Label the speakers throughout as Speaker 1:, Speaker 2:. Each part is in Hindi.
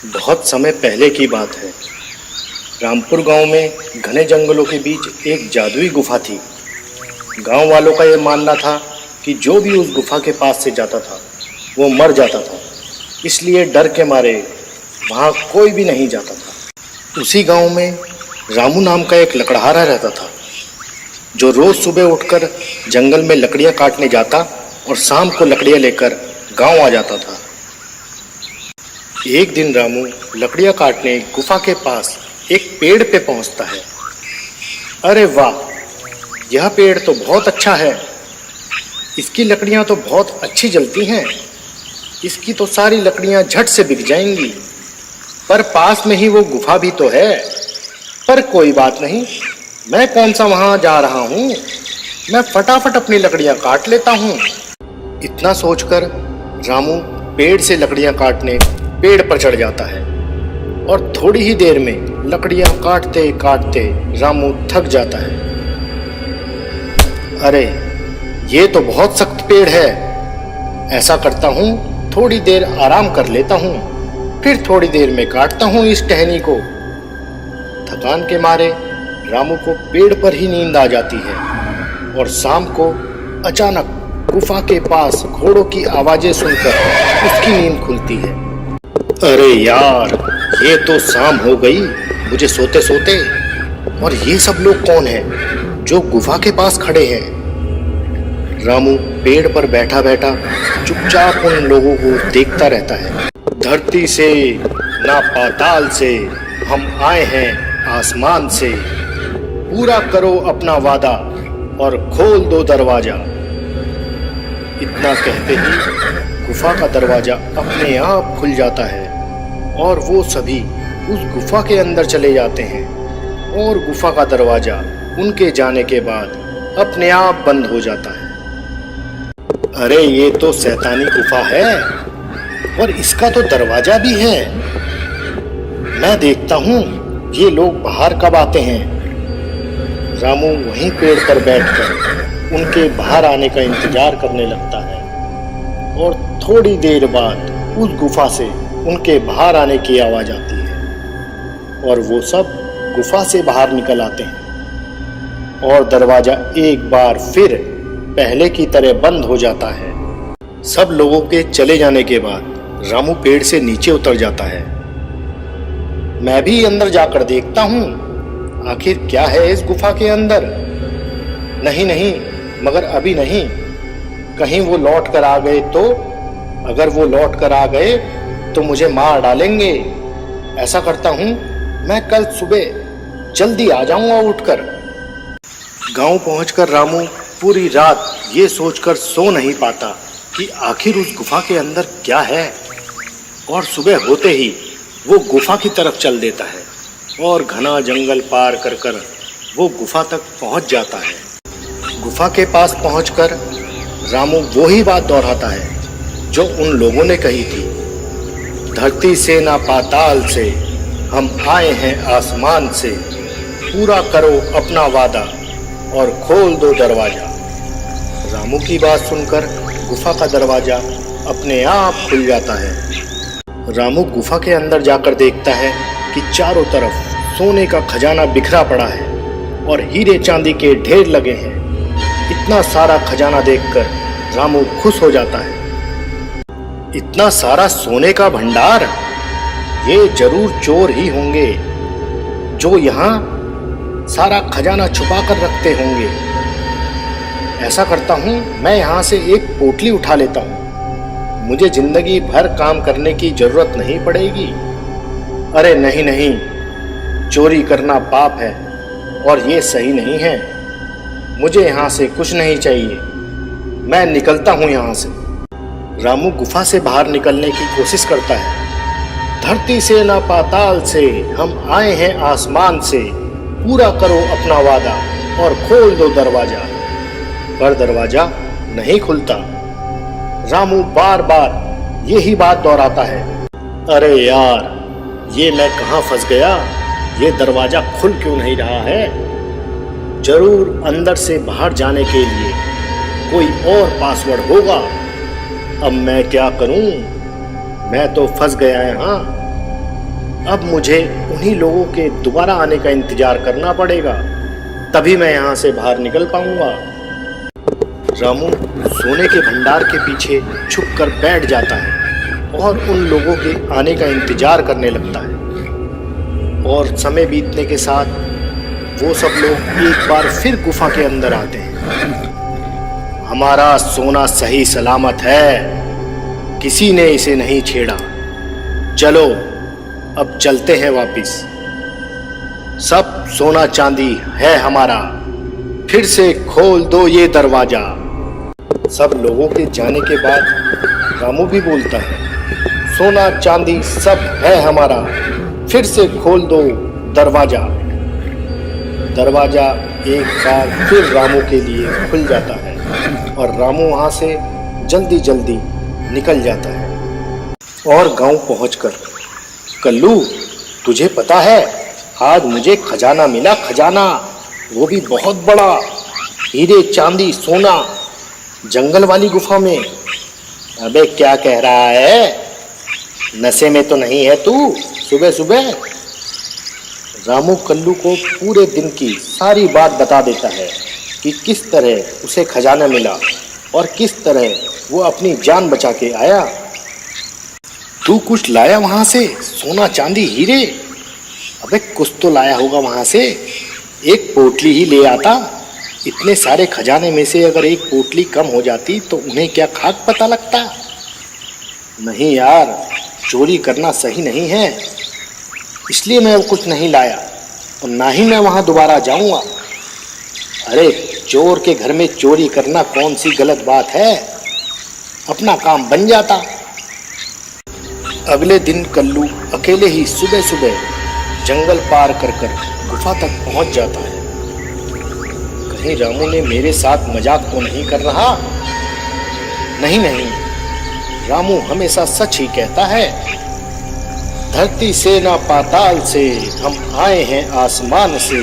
Speaker 1: बहुत समय पहले की बात है। रामपुर गांव में घने जंगलों के बीच एक जादुई गुफा थी। गांव वालों का यह मानना था कि जो भी उस गुफा के पास से जाता था वो मर जाता था, इसलिए डर के मारे वहां कोई भी नहीं जाता था। उसी गांव में रामू नाम का एक लकड़हारा रहता था, जो रोज सुबह उठकर जंगल में लकड़ियां काटने जाता और शाम को लकड़ियां लेकर गांव आ जाता था। एक दिन रामू लकड़ियां काटने गुफा के पास एक पेड़ पे पहुंचता है। अरे वाह, यह पेड़ तो बहुत अच्छा है। इसकी लकड़ियां तो बहुत अच्छी जलती हैं। इसकी तो सारी लकड़ियां झट से बिक जाएंगी। पर पास में ही वो गुफा भी तो है। पर कोई बात नहीं, मैं कौन सा वहां जा रहा हूं, मैं फटाफट अपनी लकड़ियां काट लेता हूं। इतना सोचकर रामू पेड़ से लकड़ियां काटने पेड़ पर चढ़ जाता है और थोड़ी ही देर में लकड़ियां काटते काटते रामू थक जाता है। अरे, ये तो बहुत सख्त पेड़ है। ऐसा करता हूँ, थोड़ी देर आराम कर लेता हूँ, फिर थोड़ी देर में काटता हूँ इस टहनी को। थकान के मारे रामू को पेड़ पर ही नींद आ जाती है और शाम को अचानक गुफा के पास घोड़ों की आवाजें सुनकर उसकी नींद खुलती है। अरे यार, ये तो शाम हो गई मुझे सोते सोते। और ये सब लोग कौन हैं जो गुफा के पास खड़े हैं? रामू पेड़ पर बैठा बैठा चुपचाप उन लोगों को देखता रहता है। धरती से ना पाताल से हम आए हैं आसमान से, पूरा करो अपना वादा और खोल दो दरवाजा। इतना कहते ही गुफा का दरवाजा अपने आप खुल जाता है और वो सभी उस गुफा के अंदर चले जाते हैं और गुफा का दरवाजा उनके जाने के बाद अपने आप बंद हो जाता है। अरे, ये तो शैतानी गुफा है और इसका तो दरवाजा भी है। मैं देखता हूँ ये लोग बाहर कब आते हैं। रामू वहीं पेड़ पर बैठकर उनके बाहर आने का इंतजार करने लगता है और थोड़ी देर बाद उस गुफा से उनके बाहर आने की आवाज आती है और वो सब गुफा से बाहर निकल आते हैं और दरवाजा एक बार फिर पहले की तरह बंद हो जाता है। सब लोगों के चले जाने के बाद रामू पेड़ से नीचे उतर जाता है। मैं भी अंदर जाकर देखता हूँ आखिर क्या है इस गुफा के अंदर। नहीं नहीं, मगर अभी नहीं, कहीं वो लौट कर आ गए तो। अगर वो लौट कर आ गए तो मुझे मार डालेंगे। ऐसा करता हूँ, मैं कल सुबह जल्दी आ जाऊंगा उठकर। गांव पहुंचकर रामू पूरी रात ये सोचकर सो नहीं पाता कि आखिर उस गुफा के अंदर क्या है। और सुबह होते ही वो गुफा की तरफ चल देता है और घना जंगल पार कर कर वो गुफा तक पहुंच जाता है। गुफा के पास पहुंचकर रामू वो ही बात दोहराता है जो उन लोगों ने कही थी। धरती से ना पाताल से हम आए हैं आसमान से, पूरा करो अपना वादा और खोल दो दरवाजा। रामू की बात सुनकर गुफा का दरवाजा अपने आप खुल जाता है। रामू गुफा के अंदर जाकर देखता है कि चारों तरफ सोने का खजाना बिखरा पड़ा है और हीरे चांदी के ढेर लगे हैं। इतना सारा खजाना देखकर रामू खुश हो जाता है। इतना सारा सोने का भंडार, ये जरूर चोर ही होंगे जो यहाँ सारा खजाना छुपा कर रखते होंगे। ऐसा करता हूँ, मैं यहाँ से एक पोटली उठा लेता हूँ, मुझे जिंदगी भर काम करने की जरूरत नहीं पड़ेगी। अरे नहीं नहीं, चोरी करना पाप है और ये सही नहीं है। मुझे यहाँ से कुछ नहीं चाहिए, मैं निकलता हूँ यहाँ से। रामू गुफा से बाहर निकलने की कोशिश करता है। धरती से ना पाताल से हम आए हैं आसमान से, पूरा करो अपना वादा और खोल दो दरवाजा। पर दरवाजा नहीं खुलता। रामू बार बार यही बात दोहराता है। अरे यार, ये मैं कहाँ फंस गया, ये दरवाजा खुल क्यों नहीं रहा है। जरूर अंदर से बाहर जाने के लिए कोई और पासवर्ड होगा। अब मैं क्या करूं, मैं तो फंस गया यहाँ। अब मुझे उन्हीं लोगों के दोबारा आने का इंतजार करना पड़ेगा, तभी मैं यहाँ से बाहर निकल पाऊंगा। रामू सोने के भंडार के पीछे छुपकर बैठ जाता है और उन लोगों के आने का इंतजार करने लगता है। और समय बीतने के साथ वो सब लोग एक बार फिर गुफा के अंदर आते हैं। हमारा सोना सही सलामत है, किसी ने इसे नहीं छेड़ा। चलो अब चलते हैं वापिस। सब सोना चांदी है हमारा, फिर से खोल दो ये दरवाजा। सब लोगों के जाने के बाद रामू भी बोलता है, सोना चांदी सब है हमारा, फिर से खोल दो दरवाजा। दरवाजा एक बार फिर रामू के लिए खुल जाता है और रामू वहां से जल्दी जल्दी निकल जाता है। और गांव पहुंचकर, कल्लू तुझे पता है आज मुझे खजाना मिला, खजाना, वो भी बहुत बड़ा, हीरे चांदी सोना, जंगल वाली गुफा में। अबे क्या कह रहा है, नशे में तो नहीं है तू सुबह सुबह? रामू कल्लू को पूरे दिन की सारी बात बता देता है कि किस तरह उसे खजाना मिला और किस तरह वो अपनी जान बचा के आया। तू कुछ लाया वहां से, सोना चांदी हीरे? अबे कुछ तो लाया होगा वहां से, एक पोटली ही ले आता। इतने सारे खजाने में से अगर एक पोटली कम हो जाती तो उन्हें क्या खाक पता लगता? नहीं यार, चोरी करना सही नहीं है, इसलिए मैं वो कुछ नहीं लाया और ना ही मैं वहां दोबारा जाऊंगा। अरे चोर के घर में चोरी करना कौन सी गलत बात है, अपना काम बन जाता। अगले दिन कल्लू अकेले ही सुबह सुबह जंगल पार कर कर गुफा तक पहुंच जाता है। कहीं रामू ने मेरे साथ मजाक तो नहीं कर रहा? नहीं नहीं, रामू हमेशा सच ही कहता है। धरती से ना पाताल से, हम आए हैं आसमान से,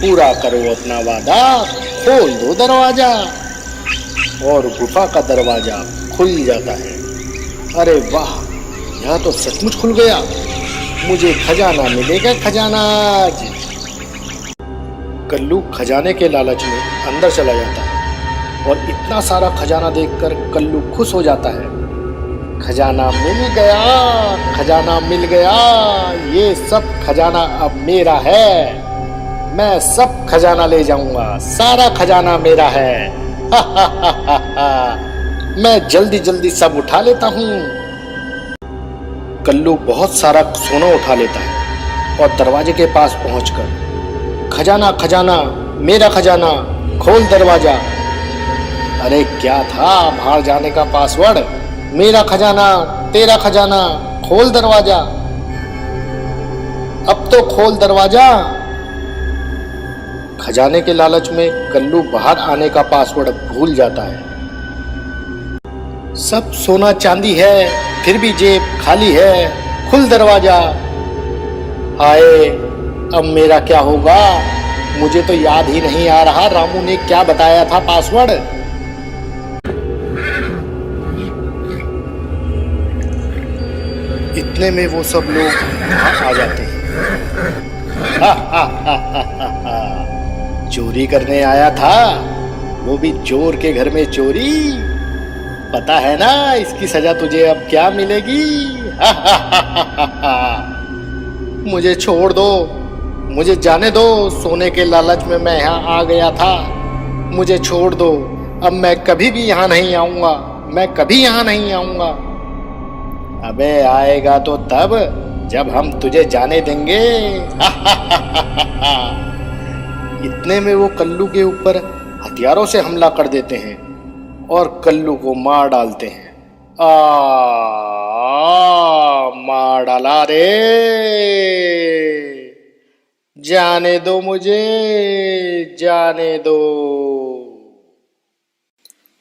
Speaker 1: पूरा करो अपना वादा, खोल दो दरवाजा। और गुफा का दरवाजा खुल जाता है। अरे वाह, यह तो सचमुच खुल गया, मुझे खजाना मिलेगा, खजाना आज। कल्लू खजाने के लालच में अंदर चला जाता है और इतना सारा खजाना देखकर कल्लू खुश हो जाता है। खजाना मिल गया, खजाना मिल गया, ये सब खजाना अब मेरा है, मैं सब खजाना ले जाऊंगा, सारा खजाना मेरा है। हा हा हा हा हा। मैं जल्दी जल्दी सब उठा लेता हूँ। कल्लू बहुत सारा सोना उठा लेता है और दरवाजे के पास पहुंचकर, खजाना खजाना मेरा खजाना, खोल दरवाजा। अरे क्या था बाहर जाने का पासवर्ड? मेरा खजाना तेरा खजाना, खोल दरवाजा, अब तो खोल दरवाजा। खजाने के लालच में कल्लू बाहर आने का पासवर्ड भूल जाता है। सब सोना चांदी है, फिर भी जेब खाली है, खुल दरवाजा। हाय, अब मेरा क्या होगा? मुझे तो याद ही नहीं आ रहा रामू ने क्या बताया था पासवर्ड। इतने में वो सब लोग वहां आ जाते हैं। हा हा हा हा हा हा। चोरी करने आया था, वो भी चोर के घर में चोरी। पता है ना इसकी सजा तुझे अब क्या मिलेगी? हा हा हा हा हा। मुझे छोड़ दो, मुझे जाने दो, सोने के लालच में मैं यहाँ आ गया था, मुझे छोड़ दो, अब मैं कभी भी यहाँ नहीं आऊंगा, मैं कभी यहाँ नहीं आऊंगा। अबे आएगा तो तब जब हम तुझे जाने देंगे। इतने में वो कल्लू के ऊपर हथियारों से हमला कर देते हैं और कल्लू को मार डालते हैं। मार डाला रे, जाने दो मुझे, जाने दो।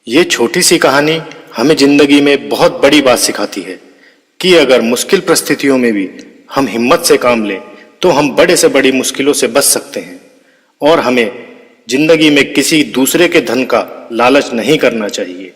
Speaker 1: ये छोटी सी कहानी हमें जिंदगी में बहुत बड़ी बात सिखाती है कि अगर मुश्किल परिस्थितियों में भी हम हिम्मत से काम लें तो हम बड़े से बड़ी मुश्किलों से बच सकते हैं। और हमें जिंदगी में किसी दूसरे के धन का लालच नहीं करना चाहिए।